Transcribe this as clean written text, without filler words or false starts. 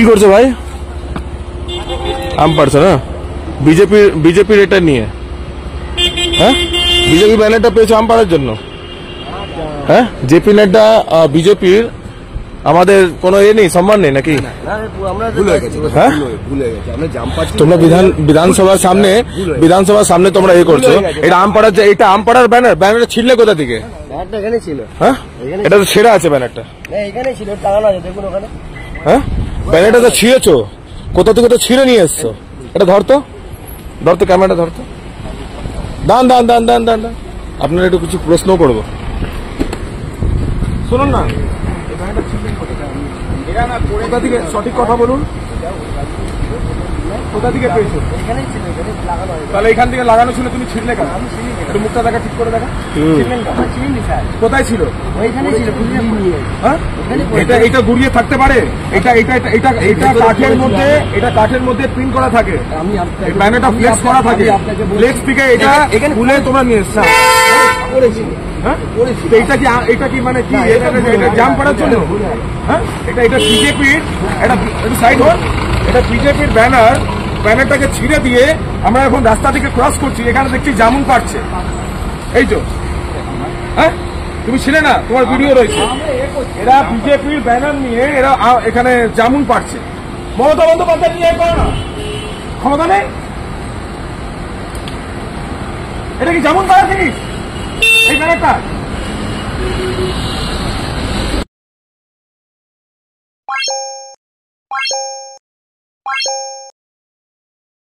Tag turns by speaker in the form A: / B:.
A: কি করছো ভাই? আম পাড়ছো না? বিজেপির এটা নিয়ে, হ্যাঁ? বিজেপি ব্যানারটা পেয়েছো আম পাড়ার জন্য? হ্যাঁ, জেপি নাড্ডা বিজেপির আমাদের কোনো এ নেই, সম্মান নেই নাকি? হ্যাঁ, তোমরা বিধানসভার সামনে তোমরা এ করছো। এটা আম পাড়ার, এটা আম পাড়ার ব্যানার ছিঁড়লে কোথা থেকে? হ্যাঁ, এটা তো ছেঁড়া আছে ব্যানারটা। হ্যাঁ, ব্যানারটা তো ছিঁড়েছো, কোথা থেকে তো ছিঁড়ে নিয়ে এসছো। এটা ধরতো, ক্যামেরাটা ধরতো। দান আপনার একটু কিছু প্রশ্ন করবো, শুনুন না। কোথা থেকে, সঠিক কথা বলুন, কোথা থেকে পেয়েছো? তাহলে এখান থেকে লাগানো ছিল, তুমি ছিঁড়লে কেন? একটু মুখটা দেখা, ঠিক করে দেখা। কোথায় ছিল? এটা গুড়িয়ে থাকতে পারে? এটা কাঠের মধ্যে প্রিন্ট করা থাকে, ব্যানারটা ফ্লেক্স করা থাকে, ফ্লেক্স থেকে এটা খুলে তোমরা নিয়ে এসছো। এটা কি মানে কি জাম পড়ার জন্য? হ্যাঁ, এটা বিজেপির, এটা সাইড হন, এটা বিজেপির ব্যানারটাকে ছিঁড়ে দিয়ে আমরা এখন রাস্তা থেকে ক্রস করছি, এখানে দেখছি জামুন পাড়ছে। এই তো, হ্যাঁ, তুমি ছিলে না, তোমার ভিডিও রয়েছে। এরা বিজেপির ব্যানার নিয়ে এরা এখানে জামুন পাড়ছে। মমতা বন্দ্যোপাধ্যায় নিয়ে করো না, ক্ষমতা নেই। এটা কি জামুন পাড়া জিনিস এই ব্যানারটা?